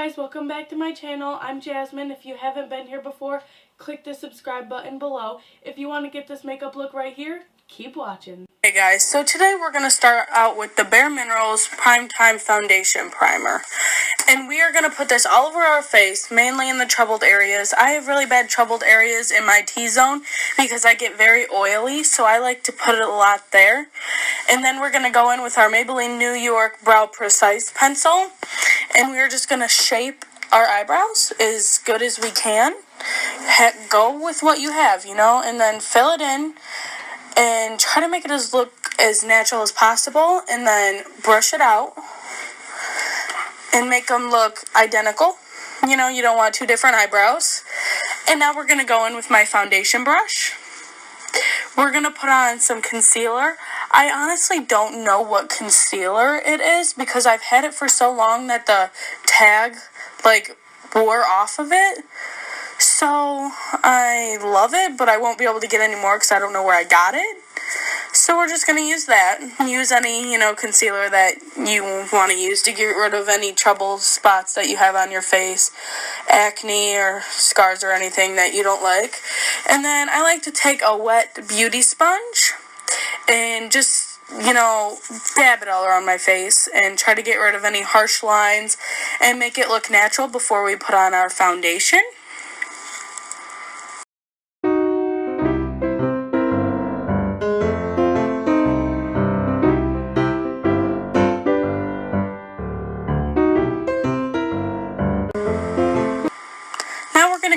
guys, welcome back to my channel. I'm Jasmine. If you haven't been here before, click the subscribe button below. If you want to get this makeup look right here, keep watching. Hey guys, so today we're going to start out with the Bare Minerals Primetime Foundation Primer. And we are going to put this all over our face, mainly in the troubled areas. I have really bad troubled areas in my T-zone because I get very oily, so I like to put it a lot there. And then we're going to go in with our Maybelline New York Brow Precise Pencil. And we're just going to shape our eyebrows as good as we can. Go with what you have, and then fill it in. And try to make it look as natural as possible. And then brush it out. And make them look identical. You don't want two different eyebrows. And now we're going to go in with my foundation brush. We're going to put on some concealer. I honestly don't know what concealer it is because I've had it for so long that the tag, wore off of it. So I love it, but I won't be able to get any more because I don't know where I got it. So we're just going to use that. Use any, concealer that you want to use to get rid of any trouble spots that you have on your face, acne or scars or anything that you don't like. And then I like to take a wet beauty sponge and just, dab it all around my face and try to get rid of any harsh lines and make it look natural before we put on our foundation.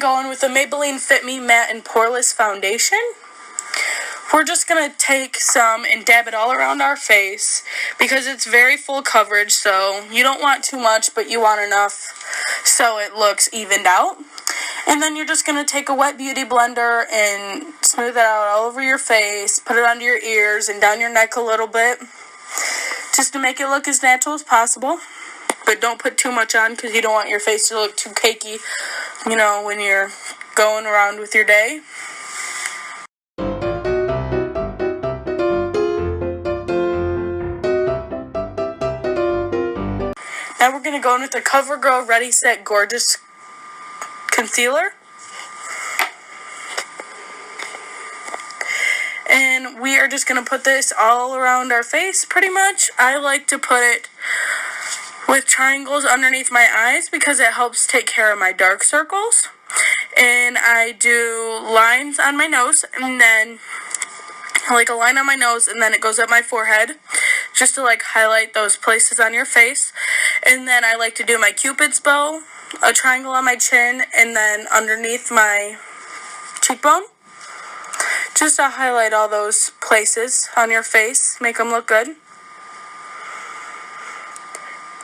Go in with the Maybelline Fit Me Matte and Poreless Foundation. We're just going to take some and dab it all around our face because it's very full coverage, so you don't want too much, but you want enough so it looks evened out. And then you're just going to take a wet beauty blender and smooth it out all over your face, put it under your ears and down your neck a little bit just to make it look as natural as possible. But don't put too much on because you don't want your face to look too cakey, when you're going around with your day. Now we're going to go in with the CoverGirl Ready Set Gorgeous Concealer. And we are just going to put this all around our face pretty much. I like to put it with triangles underneath my eyes because it helps take care of my dark circles. And I do lines on my nose and then a line on my nose and then it goes up my forehead just to highlight those places on your face. And then I like to do my Cupid's bow, a triangle on my chin, and then underneath my cheekbone just to highlight all those places on your face, make them look good.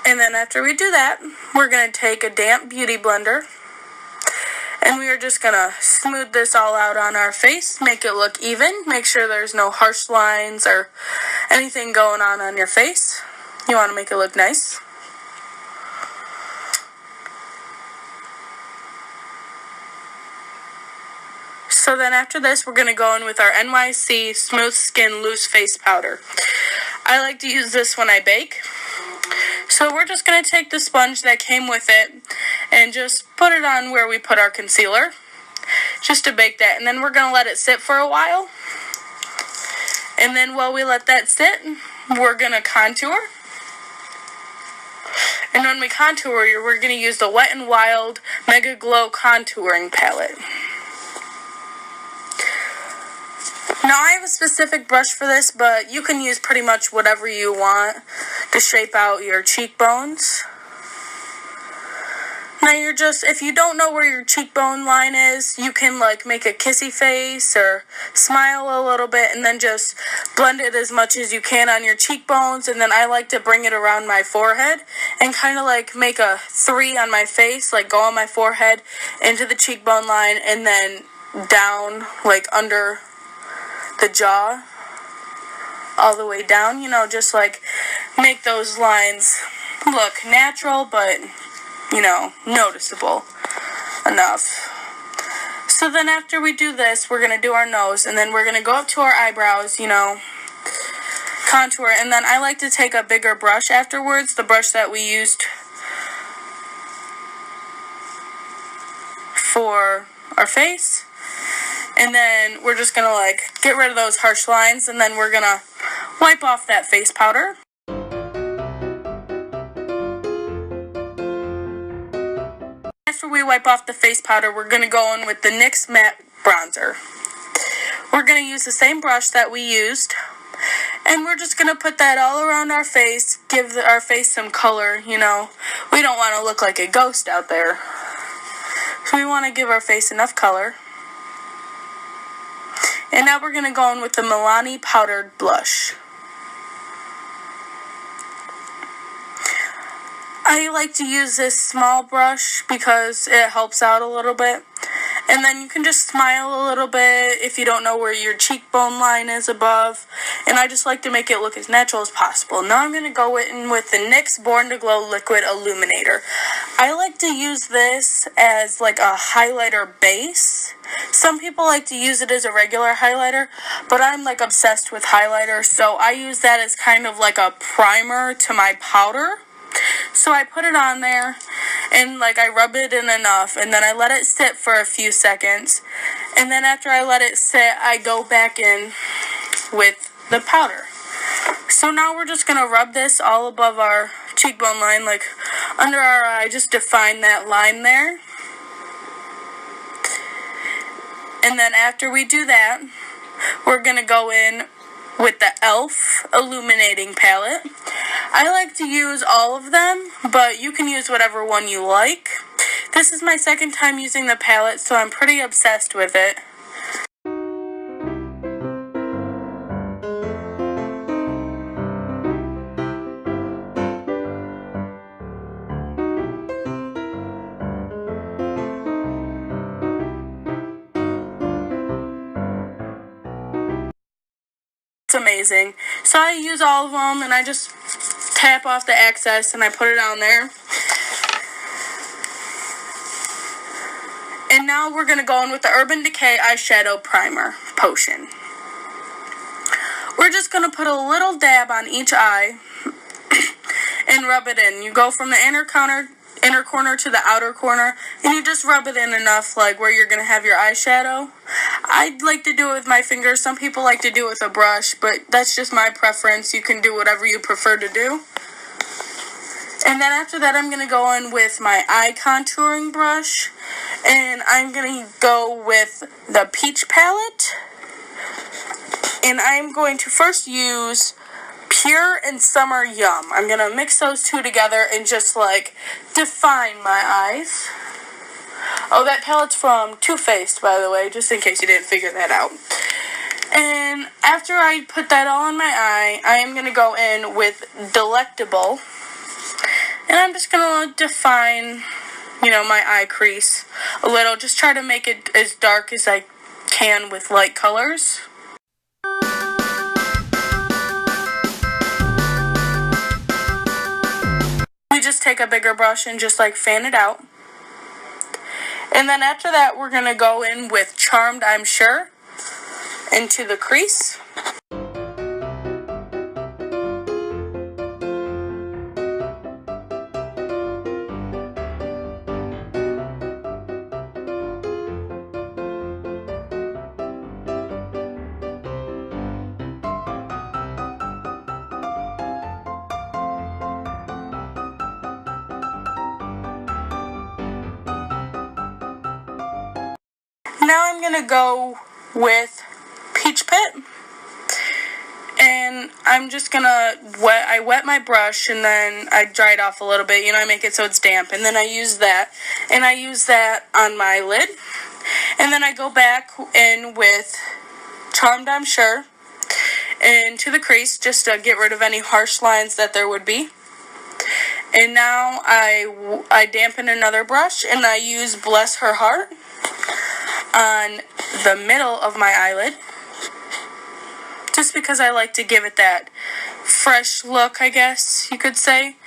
And then after we do that, we're going to take a damp beauty blender. And we are just going to smooth this all out on our face, make it look even. Make sure there's no harsh lines or anything going on your face. You want to make it look nice. So then after this, we're going to go in with our NYC Smooth Skin Loose Face Powder. I like to use this when I bake. So we're just going to take the sponge that came with it and just put it on where we put our concealer just to bake that. And then we're going to let it sit for a while. And then while we let that sit, we're going to contour. And when we contour, we're going to use the Wet n Wild Mega Glow Contouring Palette. Now, I have a specific brush for this, but you can use pretty much whatever you want to shape out your cheekbones. Now, if you don't know where your cheekbone line is, you can, make a kissy face or smile a little bit and then just blend it as much as you can on your cheekbones. And then I like to bring it around my forehead and kind of, make a 3 on my face, go on my forehead into the cheekbone line and then down, under the jaw all the way down, just make those lines look natural but noticeable enough. So then after we do this, we're going to do our nose and then we're going to go up to our eyebrows, contour, and then I like to take a bigger brush afterwards, the brush that we used for our face. And then we're just gonna like get rid of those harsh lines, and then we're gonna wipe off that face powder. After we wipe off the face powder, we're gonna go in with the NYX Matte Bronzer. We're gonna use the same brush that we used, and we're just gonna put that all around our face, give our face some color, you know. We don't wanna look like a ghost out there. So we wanna give our face enough color. And now we're gonna go in with the Milani Powdered Blush. I like to use this small brush because it helps out a little bit. And then you can just smile a little bit if you don't know where your cheekbone line is above. And I just like to make it look as natural as possible. Now I'm going to go in with the NYX Born to Glow Liquid Illuminator. I like to use this as like a highlighter base. Some people like to use it as a regular highlighter, but I'm like obsessed with highlighter, so I use that as kind of like a primer to my powder. So I put it on there, and like I rub it in enough, and then I let it sit for a few seconds, and then after I let it sit, I go back in with the powder. So now we're just going to rub this all above our cheekbone line, like under our eye, just define that line there. And then after we do that, we're going to go in with the e.l.f. Illuminating Palette. I like to use all of them, but you can use whatever one you like. This is my second time using the palette, so I'm pretty obsessed with it. It's amazing. So I use all of them, and I just tap off the excess and I put it on there. And now we're going to go in with the Urban Decay Eyeshadow Primer Potion. We're just going to put a little dab on each eye and rub it in. You go from the inner corner to the outer corner, and you just rub it in enough, like where you're going to have your eyeshadow. I like to do it with my fingers. Some people like to do it with a brush, but that's just my preference. You can do whatever you prefer to do. And then after that, I'm going to go in with my eye contouring brush, and I'm going to go with the Peach palette. And I'm going to first use Pure and Summer Yum. I'm going to mix those two together and just like define my eyes. Oh, that palette's from Too Faced, by the way, just in case you didn't figure that out. And after I put that all on my eye, I am going to go in with Delectable. And I'm just going to define, my eye crease a little. Just try to make it as dark as I can with light colors. We just take a bigger brush and just like fan it out. And then after that, we're going to go in with Charmed, I'm Sure, into the crease. Now I'm going to go with Peach Pit, and I'm just going to wet my brush, and then I dry it off a little bit, I make it so it's damp, and then I use that, and I use that on my lid, and then I go back in with Charmed, I'm Sure, into the crease, just to get rid of any harsh lines that there would be. And now I dampen another brush, and I use Bless Her Heart on the middle of my eyelid, just because I like to give it that fresh look, I guess you could say.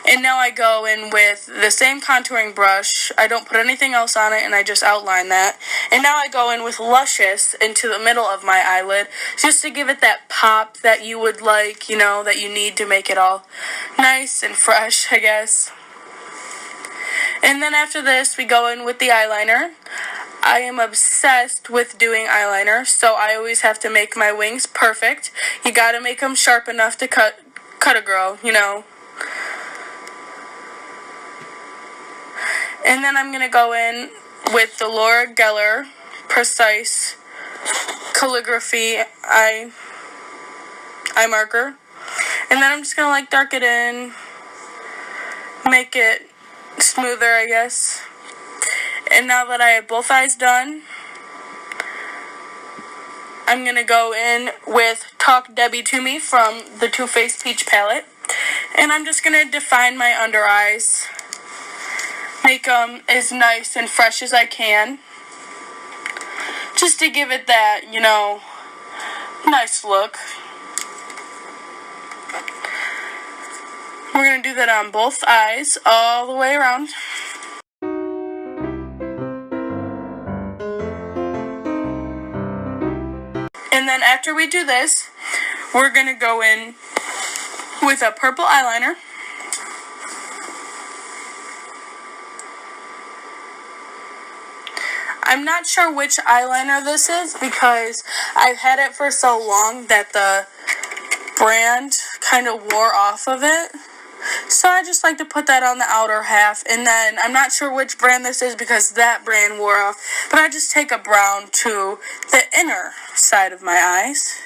And now I go in with the same contouring brush. I don't put anything else on it, and I just outline that. And now I go in with Luscious into the middle of my eyelid, just to give it that pop that you would like, that you need to make it all nice and fresh, I guess. And then after this, we go in with the eyeliner. I am obsessed with doing eyeliner, so I always have to make my wings perfect. You gotta make them sharp enough to cut a girl, you know. And then I'm gonna go in with the Laura Geller Precise Calligraphy eye marker. And then I'm just gonna like dark it in, make it smoother, I guess. And now that I have both eyes done, I'm going to go in with Talk Debbie to Me from the Too Faced Peach palette. And I'm just going to define my under eyes. Make them as nice and fresh as I can. Just to give it that, you know, nice look. We're going to do that on both eyes all the way around. And then after we do this, we're going to go in with a purple eyeliner. I'm not sure which eyeliner this is because I've had it for so long that the brand kind of wore off of it. So I just like to put that on the outer half. And then I'm not sure which brand this is because that brand wore off. But I just take a brown to the inner side of my eyes.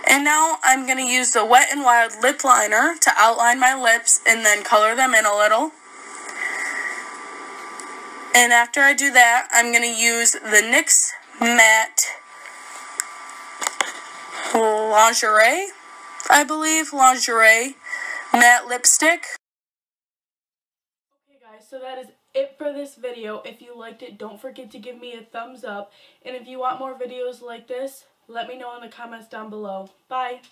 And now I'm going to use the Wet n Wild lip liner to outline my lips and then color them in a little. And after I do that, I'm going to use the NYX Matte Lingerie, I believe, Lingerie Matte Lipstick. Okay guys, so that is it for this video. If you liked it, don't forget to give me a thumbs up. And if you want more videos like this, let me know in the comments down below. Bye!